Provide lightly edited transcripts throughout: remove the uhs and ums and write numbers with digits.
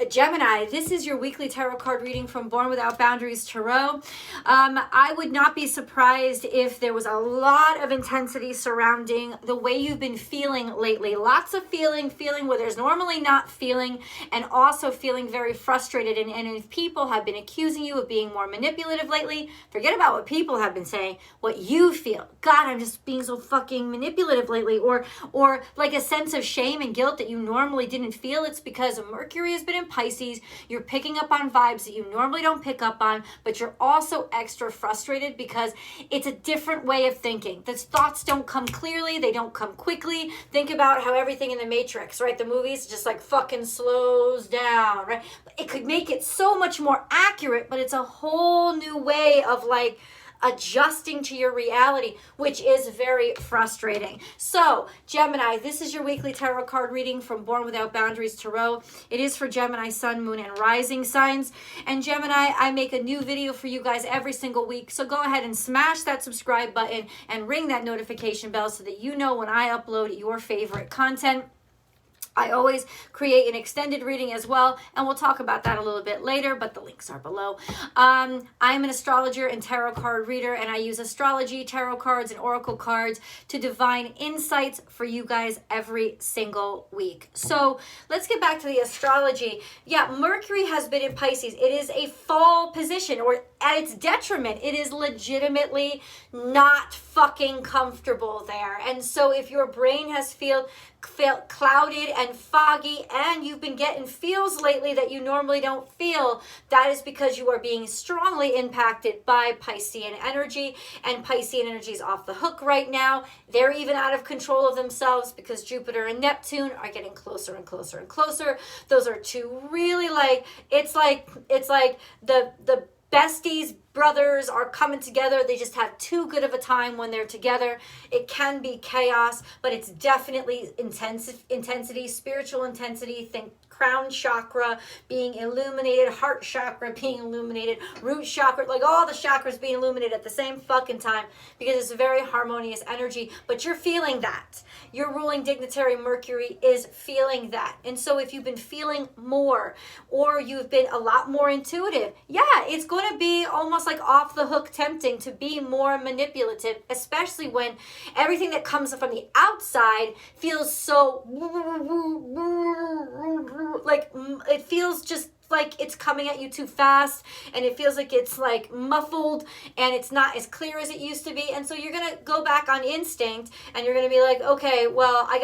Gemini, this is your weekly tarot card reading from Born Without Boundaries Tarot. I would not be surprised if there was a lot of intensity surrounding the way you've been feeling lately. Lots of feeling where there's normally not feeling, and also feeling very frustrated. And if people have been accusing you of being more manipulative lately, forget about what people have been saying, what you feel. God, I'm just being so fucking manipulative lately. Or like a sense of shame and guilt that you normally didn't feel. It's because Mercury has been in Pisces. You're picking up on vibes that you normally don't pick up on, but you're also extra frustrated because it's a different way of thinking. Those thoughts don't come clearly. They don't come quickly. Think about how everything in the Matrix, right? The movies just like fucking slows down, right? It could make it so much more accurate, but it's a whole new way of like adjusting to your reality, which is very frustrating. So, Gemini, this is your weekly tarot card reading from Born Without Boundaries Tarot. It is for Gemini, Sun, Moon, and Rising signs. And Gemini, I make a new video for you guys every single week. So go ahead and smash that subscribe button and ring that notification bell so that you know when I upload your favorite content. I always create an extended reading as well, and we'll talk about that a little bit later, but the links are below. I'm an astrologer and tarot card reader, and I use astrology, tarot cards, and oracle cards to divine insights for you guys every single week. So let's get back to the astrology. Yeah, Mercury has been in Pisces. It is a fall position, or at its detriment, it is legitimately not fucking comfortable there. And so if your brain has felt clouded and foggy, and you've been getting feels lately that you normally don't feel, that is because you are being strongly impacted by Piscean energy, and Piscean energy is off the hook right now. They're even out of control of themselves because Jupiter and Neptune are getting closer and closer and closer. Those are two really it's like the besties, brothers are coming together. They just have too good of a time when they're together. It can be chaos, but it's definitely intensity, spiritual intensity. Think crown chakra being illuminated, heart chakra being illuminated, root chakra, like all the chakras being illuminated at the same fucking time, because it's a very harmonious energy. But you're feeling that. Your ruling dignitary Mercury is feeling that. And so if you've been feeling more, or you've been a lot more intuitive, yeah, it's going to be almost like off the hook tempting to be more manipulative, especially when everything that comes from the outside feels so like, it feels just like it's coming at you too fast, and it feels like it's like muffled, and it's not as clear as it used to be. And so you're gonna go back on instinct, and you're gonna be like, okay, well, I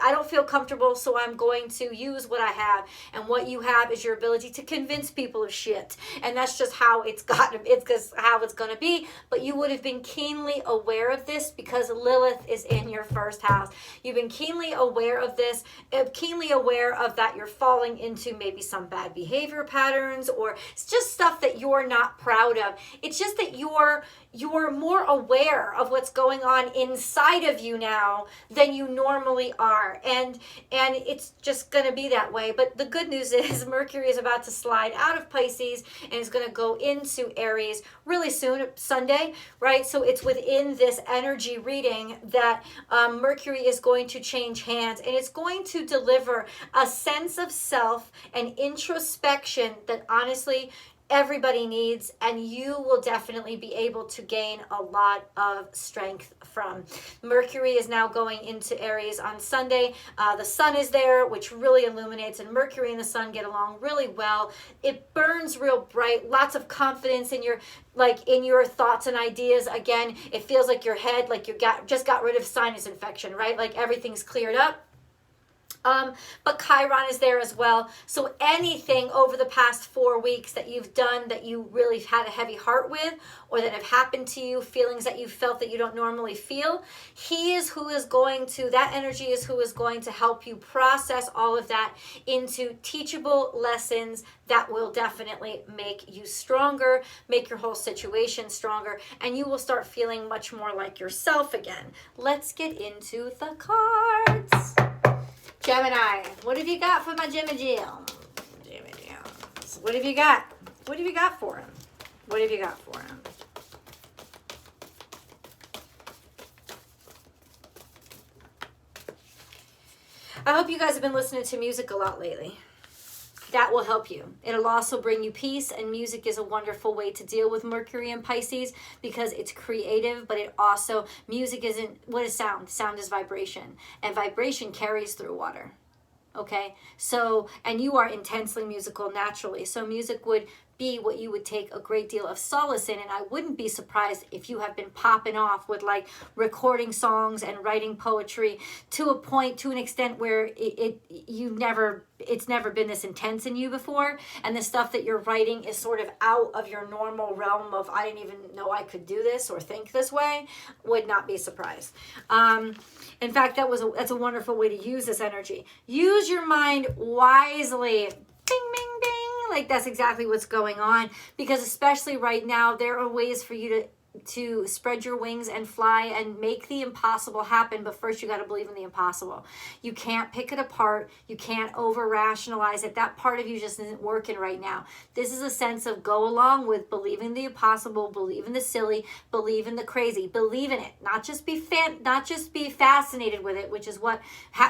don't feel comfortable, so I'm going to use what I have. And what you have is your ability to convince people of shit, and that's just how it's how it's gonna be. But you would have been keenly aware of this because Lilith is in your first house. You've been keenly aware of this, keenly aware of that you're falling into maybe some bad behavior patterns, or it's just stuff that you're not proud of. It's just that you're more aware of what's going on inside of you now than you normally are, and it's just going to be that way. But the good news is Mercury is about to slide out of Pisces and is going to go into Aries really soon, Sunday, right? So it's within this energy reading that Mercury is going to change hands, and it's going to deliver a sense of self and introspection that honestly everybody needs, and you will definitely be able to gain a lot of strength from. Mercury is now going into Aries on Sunday. The sun is there, which really illuminates, and Mercury and the sun get along really well. It burns real bright, lots of confidence in your thoughts and ideas. Again, it feels like your head, like just got rid of sinus infection, right? Like everything's cleared up. But Chiron is there as well. So anything over the past 4 weeks that you've done that you really had a heavy heart with, or that have happened to you, feelings that you felt that you don't normally feel, that energy is who is going to help you process all of that into teachable lessons that will definitely make you stronger, make your whole situation stronger, and you will start feeling much more like yourself again. Let's get into the cards. Gemini, what have you got for my Gemini? What have you got? What have you got for him? What have you got for him? I hope you guys have been listening to music a lot lately. that will help you. It'll also bring you peace, and music is a wonderful way to deal with Mercury and Pisces because it's creative, but it also, music isn't, what is sound? Sound is vibration, and vibration carries through water. Okay, so, and you are intensely musical naturally, so music would be what you would take a great deal of solace in, and I wouldn't be surprised if you have been popping off with like recording songs and writing poetry to a point, to an extent where it's never been this intense in you before, and the stuff that you're writing is sort of out of your normal realm of I didn't even know I could do this or think this way. Would not be surprised. In fact, that's a wonderful way to use this energy. Use your mind wisely. Bing, bing, bing. Like that's exactly what's going on, because especially right now, there are ways for you to spread your wings and fly and make the impossible happen. But first you got to believe in the impossible. You can't pick it apart. You can't over rationalize it. That part of you just isn't working right now. This is a sense of go along with believing the impossible, believe in the silly, believe in the crazy, believe in it. Not just be fascinated with it, which is what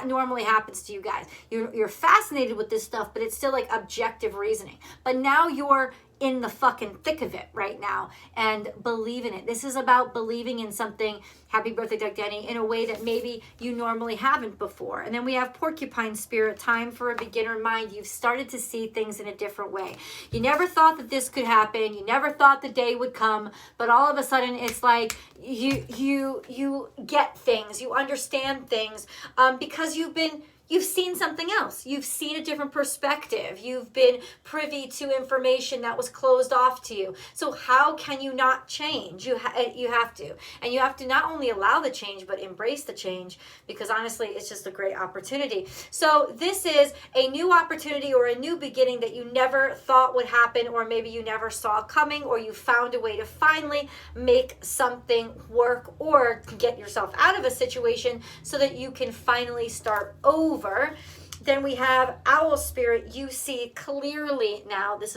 normally happens to you guys. You're fascinated with this stuff, but it's still like objective reasoning. But now you're in the fucking thick of it right now, and believe in it. This is about believing in something, happy birthday Doug Denny, in a way that maybe you normally haven't before. And then we have Porcupine Spirit, time for a beginner mind. You've started to see things in a different way. You never thought that this could happen. You never thought the day would come, but all of a sudden it's like you get things, you understand things, because you've seen something else. You've seen a different perspective. You've been privy to information that was closed off to you. So how can you not change? You have to. And you have to not only allow the change, but embrace the change, because honestly, it's just a great opportunity. So this is a new opportunity or a new beginning that you never thought would happen, or maybe you never saw coming, or you found a way to finally make something work or get yourself out of a situation so that you can finally start over. Then we have Owl Spirit. You see clearly now. These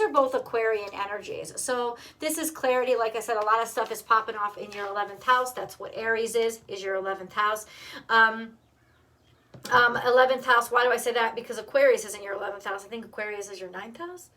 are both Aquarian energies. So this is clarity. Like I said, a lot of stuff is popping off in your 11th house. That's what Aries is your 11th house. 11th house. Why do I say that? Because Aquarius isn't your 11th house. I think Aquarius is your 9th house.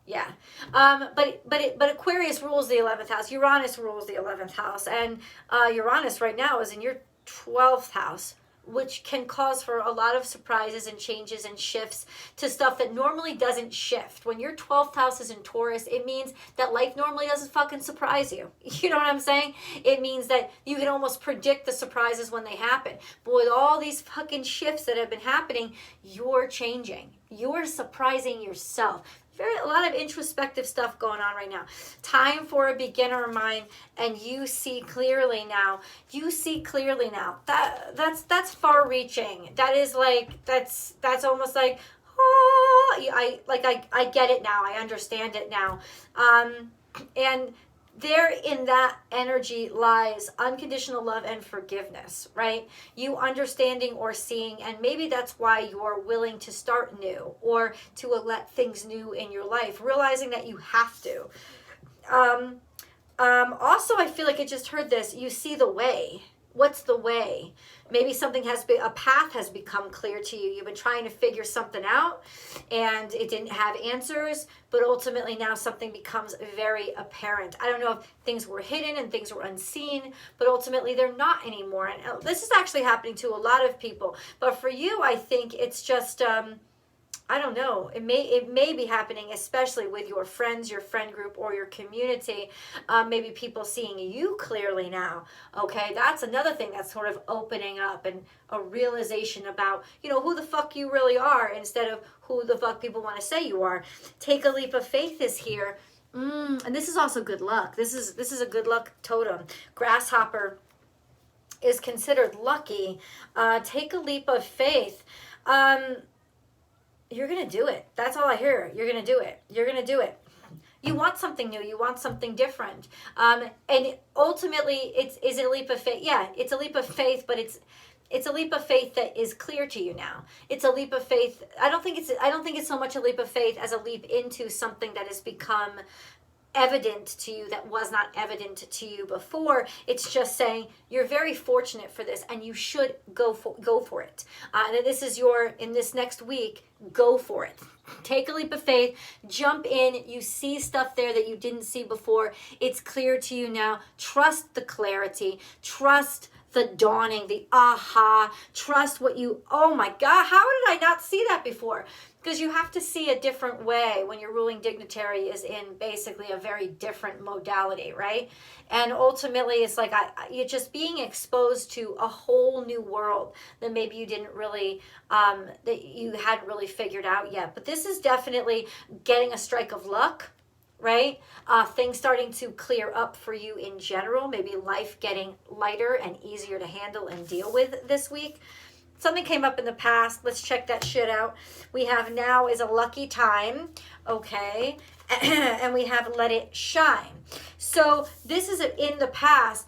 Yeah. But Aquarius rules the 11th house. Uranus rules the 11th house. And Uranus right now is in your 12th house, which can cause for a lot of surprises and changes and shifts to stuff that normally doesn't shift. When your 12th house is in Taurus, it means that life normally doesn't fucking surprise you. You know what I'm saying? It means that you can almost predict the surprises when they happen. But with all these fucking shifts that have been happening, you're changing. You're surprising yourself. A lot of introspective stuff going on right now. Time for a beginner mind, and you see clearly now. You see clearly now. That's far reaching. That is like that's almost like I get it now. I understand it now. And there in that energy lies unconditional love and forgiveness, right? You understanding or seeing, and maybe that's why you're willing to start new or to let things new in your life, realizing that you have to. Also, I feel like I just heard this. You see the way. What's the way? Maybe a path has become clear to you. You've been trying to figure something out and it didn't have answers, but ultimately now something becomes very apparent. I don't know if things were hidden and things were unseen, but ultimately they're not anymore. And this is actually happening to a lot of people. But for you, I think it's just, I don't know. It may be happening, especially with your friends, your friend group, or your community. Maybe people seeing you clearly now. Okay, that's another thing that's sort of opening up, and a realization about, who the fuck you really are instead of who the fuck people want to say you are. Take a leap of faith is here. And this is also good luck. This is a good luck totem. Grasshopper is considered lucky. Take a leap of faith. You're going to do it. That's all I hear. You're going to do it. You're going to do it. You want something new. You want something different. And ultimately, is it a leap of faith? Yeah, it's a leap of faith, but it's a leap of faith that is clear to you now. It's a leap of faith. I don't think it's so much a leap of faith as a leap into something that has become evident to you that was not evident to you before. It's just saying you're very fortunate for this and you should go for it. And this is in this next week, go for it. Take a leap of faith, jump in. You see stuff there that you didn't see before. It's clear to you now. Trust the clarity. Trust the dawning, the aha. Trust what you, oh my God, how did I not see that before? Because you have to see a different way when your ruling dignitary is in basically a very different modality, right? And ultimately, it's like you're just being exposed to a whole new world that maybe you didn't really, that you hadn't really figured out yet. But this is definitely getting a strike of luck, right? Things starting to clear up for you in general, maybe life getting lighter and easier to handle and deal with this week. Something came up in the past. Let's check that shit out. We have now is a lucky time, okay? And we have let it shine. So this is in the past.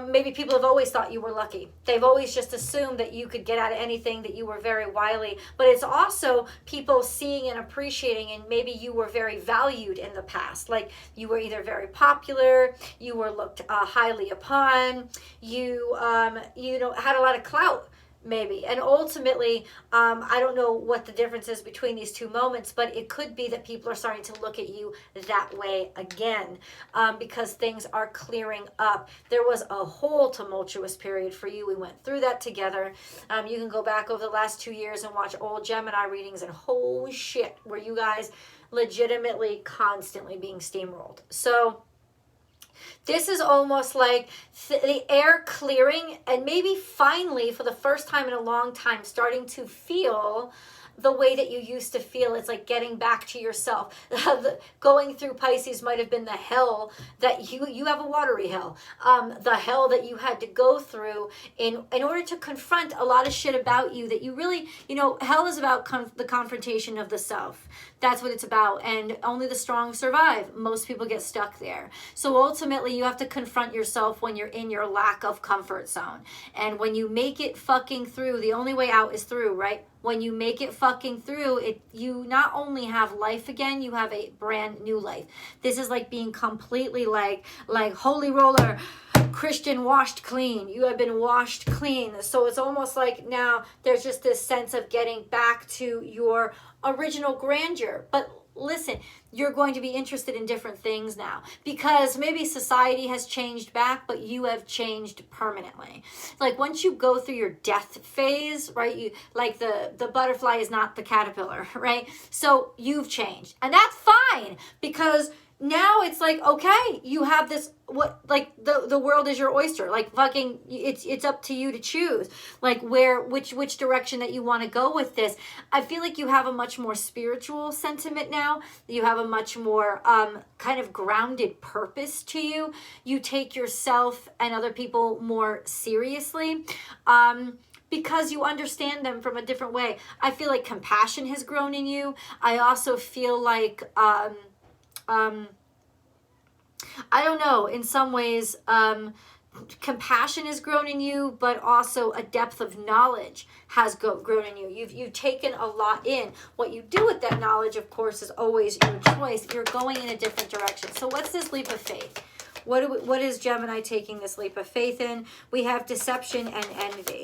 Maybe people have always thought you were lucky. They've always just assumed that you could get out of anything, that you were very wily. But it's also people seeing and appreciating, and maybe you were very valued in the past. Like you were either very popular, you were looked highly upon, you had a lot of clout. Maybe. And ultimately, I don't know what the difference is between these two moments, but it could be that people are starting to look at you that way again, because things are clearing up. There was a whole tumultuous period for you. We went through that together. You can go back over the last 2 years and watch old Gemini readings, and holy shit, were you guys legitimately constantly being steamrolled. So this is almost like the air clearing, and maybe finally, for the first time in a long time, starting to feel the way that you used to feel. It's like getting back to yourself. Going through Pisces might have been the hell that you have a watery hell. The hell that you had to go through in order to confront a lot of shit about you that you really, hell is about the confrontation of the self. That's what it's about. And only the strong survive. Most people get stuck there. So ultimately, you have to confront yourself when you're in your lack of comfort zone. And when you make it fucking through, the only way out is through, right? When you make it fucking through, you not only have life again, you have a brand new life. This is like being completely like holy roller, Christian washed clean. You have been washed clean. So it's almost like now there's just this sense of getting back to your original grandeur. But listen, you're going to be interested in different things now because maybe society has changed back, but you have changed permanently. Like once you go through your death phase, right? You like the butterfly is not the caterpillar, right? So you've changed, and that's fine because now it's like, okay, you have this, the world is your oyster. Like fucking, it's up to you to choose like which direction that you want to go with this. I feel like you have a much more spiritual sentiment now. You have a much more kind of grounded purpose to you. You take yourself and other people more seriously. Because you understand them from a different way. I feel like compassion has grown in you. I also feel like I don't know, in some ways, compassion has grown in you, but also a depth of knowledge has grown in you. You've taken a lot in. What you do with that knowledge, of course, is always your choice. You're going in a different direction. So what's this leap of faith? What is Gemini taking this leap of faith in? We have deception and envy.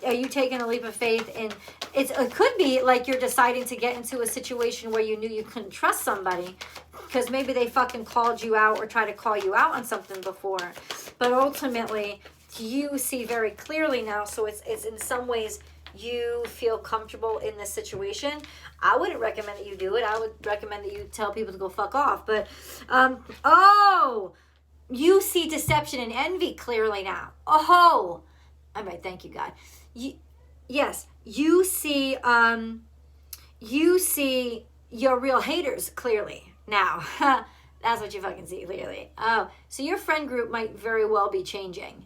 Are you taking a leap of faith in? It could be like you're deciding to get into a situation where you knew you couldn't trust somebody because maybe they fucking called you out or tried to call you out on something before. But ultimately, you see very clearly now. So it's in some ways you feel comfortable in this situation. I wouldn't recommend that you do it. I would recommend that you tell people to go fuck off. But you see deception and envy clearly now. Oh, all right. Thank you, God. Yes, you see your real haters clearly now. That's what you fucking see clearly. Oh, so your friend group might very well be changing,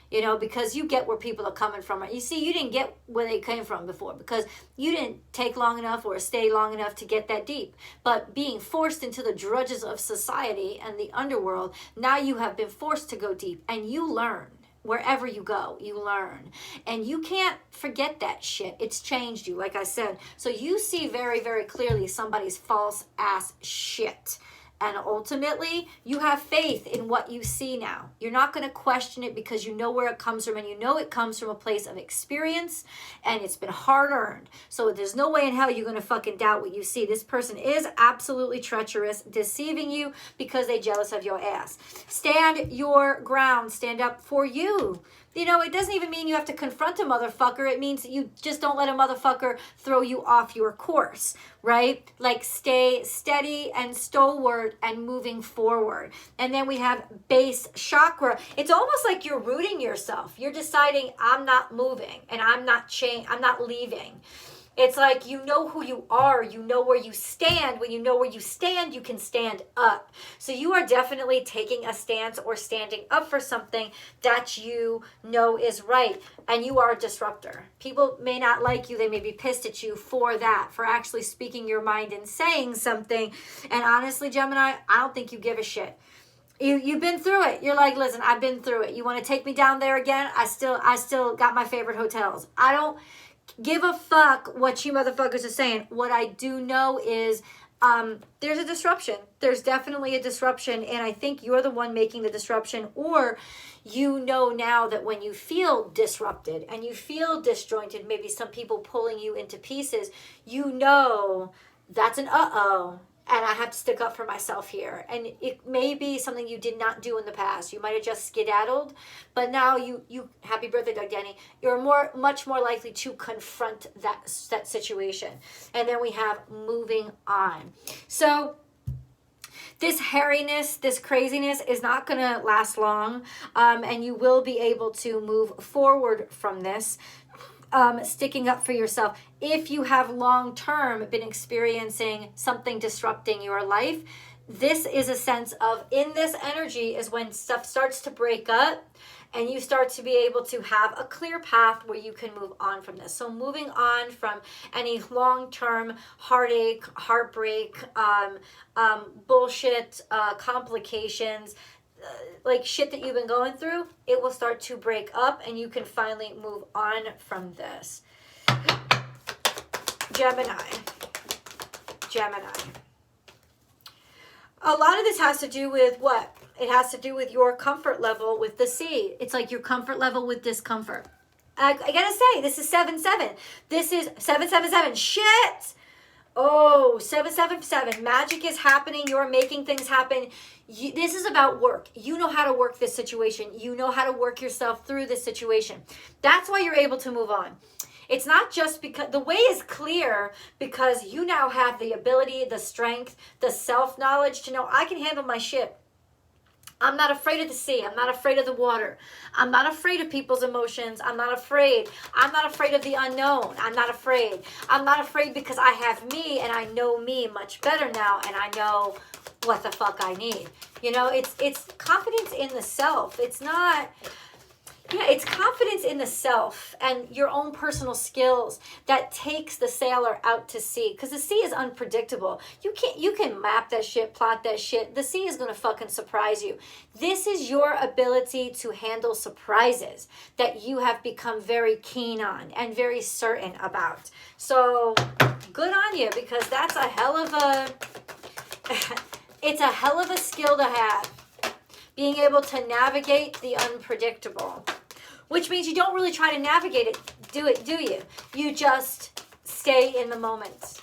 because you get where people are coming from. You see, you didn't get where they came from before because you didn't take long enough or stay long enough to get that deep. But being forced into the drudges of society and the underworld, now you have been forced to go deep and you learn. Wherever you go, you learn. And you can't forget that shit. It's changed you, like I said. So you see very, very clearly somebody's false ass shit. And ultimately, you have faith in what you see now. You're not going to question it because you know where it comes from, and you know it comes from a place of experience, and it's been hard earned. So there's no way in hell you're going to fucking doubt what you see. This person is absolutely treacherous, deceiving you because they're jealous of your ass. Stand your ground. Stand up for you. You know, it doesn't even mean you have to confront a motherfucker. It means you just don't let a motherfucker throw you off your course, right? Like stay steady and stalwart and moving forward. And then we have base chakra. It's almost like you're rooting yourself. You're deciding, I'm not moving and I'm not leaving. It's like you know who you are, you know where you stand. When you know where you stand, you can stand up. So you are definitely taking a stance or standing up for something that you know is right. And you are a disruptor. People may not like you. They may be pissed at you for that, for actually speaking your mind and saying something. And honestly, Gemini, I don't think you give a shit. You've been through it. You're like, listen, I've been through it. You want to take me down there again? I still got my favorite hotels. I don't give a fuck what you motherfuckers are saying. What I do know is there's a disruption. There's definitely a disruption, and I think you're the one making the disruption, or you know now that when you feel disrupted and you feel disjointed, maybe some people pulling you into pieces, you know that's an uh-oh. And I have to stick up for myself here. And it may be something you did not do in the past. You might have just skedaddled, but now you happy birthday, Doug Denny, you're much more likely to confront that situation. And then we have moving on. So this hairiness, this craziness is not going to last long. And you will be able to move forward from this. Sticking up for yourself. If you have long-term been experiencing something disrupting your life, this is a sense of, in this energy is when stuff starts to break up and you start to be able to have a clear path where you can move on from this. So moving on from any long-term heartache, heartbreak, bullshit, complications, like shit that you've been going through, it will start to break up and you can finally move on from this. Gemini. A lot of this has to do with what? It has to do with your comfort level with the sea. It's like your comfort level with discomfort. I gotta say, this is 7-7. This is 7-7-7. Shit! Oh, 7-7-7. Magic is happening. You're making things happen. This is about work. You know how to work this situation. You know how to work yourself through this situation. That's why you're able to move on. It's not just because the way is clear, because you now have the ability, the strength, the self-knowledge to know I can handle my shit. I'm not afraid of the sea. I'm not afraid of the water. I'm not afraid of people's emotions. I'm not afraid. I'm not afraid of the unknown. I'm not afraid. I'm not afraid because I have me and I know me much better now and I know what the fuck I need. You know, it's confidence in the self. It's not... Yeah, it's confidence in the self and your own personal skills that takes the sailor out to sea. Because the sea is unpredictable. You can map that shit, plot that shit. The sea is going to fucking surprise you. This is your ability to handle surprises that you have become very keen on and very certain about. So good on you, because that's a hell of a... it's a hell of a skill to have. Being able to navigate the unpredictable. Which means you don't really try to navigate it, do you? You just stay in the moment.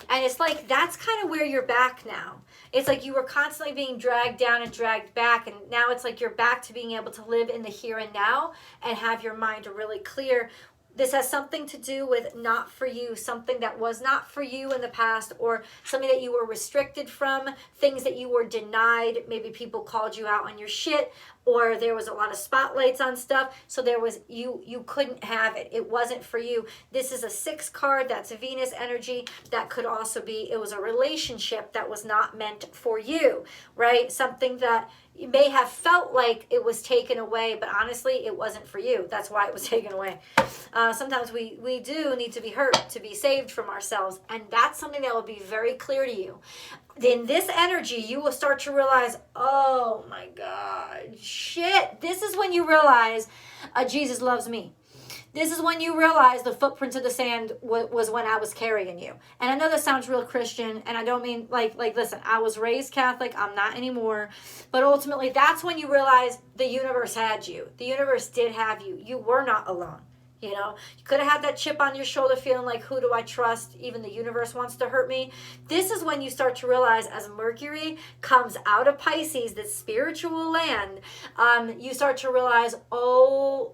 And it's like, that's kind of where you're back now. It's like you were constantly being dragged down and dragged back, and now it's like you're back to being able to live in the here and now and have your mind really clear. This has something to do with not for you, something that was not for you in the past, or something that you were restricted from, things that you were denied. Maybe people called you out on your shit, or there was a lot of spotlights on stuff, so there was you couldn't have it. It wasn't for you. This is a 6 card. That's Venus energy. That could also be, it was a relationship that was not meant for you, right? Something that you may have felt like it was taken away, but honestly, it wasn't for you. That's why it was taken away. Sometimes we do need to be hurt to be saved from ourselves, and that's something that will be very clear to you. In this energy, you will start to realize, oh my God, shit. This is when you realize Jesus loves me. This is when you realize the footprints of the sand was when I was carrying you. And I know that sounds real Christian, and I don't mean like listen, I was raised Catholic, I'm not anymore. But ultimately, that's when you realize the universe had you. The universe did have you. You were not alone. You know, you could have had that chip on your shoulder feeling like, who do I trust? Even the universe wants to hurt me. This is when you start to realize, as Mercury comes out of Pisces, this spiritual land, you start to realize, oh,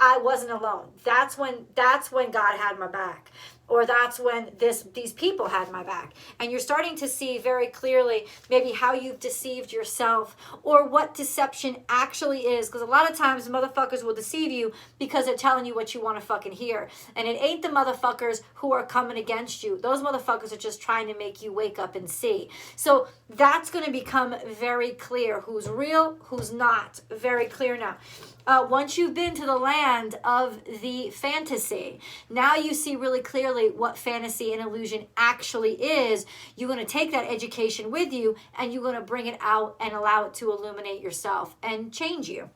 I wasn't alone. That's when God had my back. Or that's when these people had my back. And you're starting to see very clearly maybe how you've deceived yourself or what deception actually is. Because a lot of times motherfuckers will deceive you because they're telling you what you want to fucking hear. And it ain't the motherfuckers who are coming against you. Those motherfuckers are just trying to make you wake up and see. So that's going to become very clear. Who's real, who's not. Very clear now. Once you've been to the land of the fantasy, now you see really clearly what fantasy and illusion actually is. You're going to take that education with you and you're going to bring it out and allow it to illuminate yourself and change you.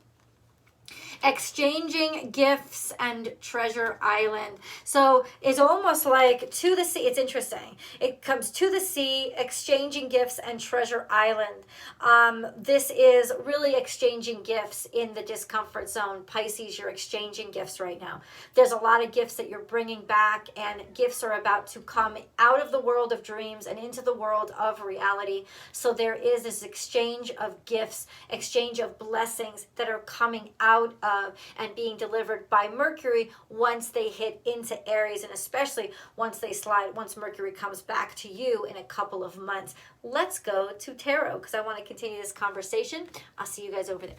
Exchanging gifts and Treasure Island. So it's almost like to the sea. It's interesting. It comes to the sea, exchanging gifts and Treasure Island. This is really exchanging gifts in the discomfort zone. Pisces, you're exchanging gifts right now. There's a lot of gifts that you're bringing back, and gifts are about to come out of the world of dreams and into the world of reality. So there is this exchange of gifts, exchange of blessings that are coming out of and being delivered by Mercury once they hit into Aries, and especially once Mercury comes back to you in a couple of months. Let's go to tarot because I want to continue this conversation. I'll see you guys over there.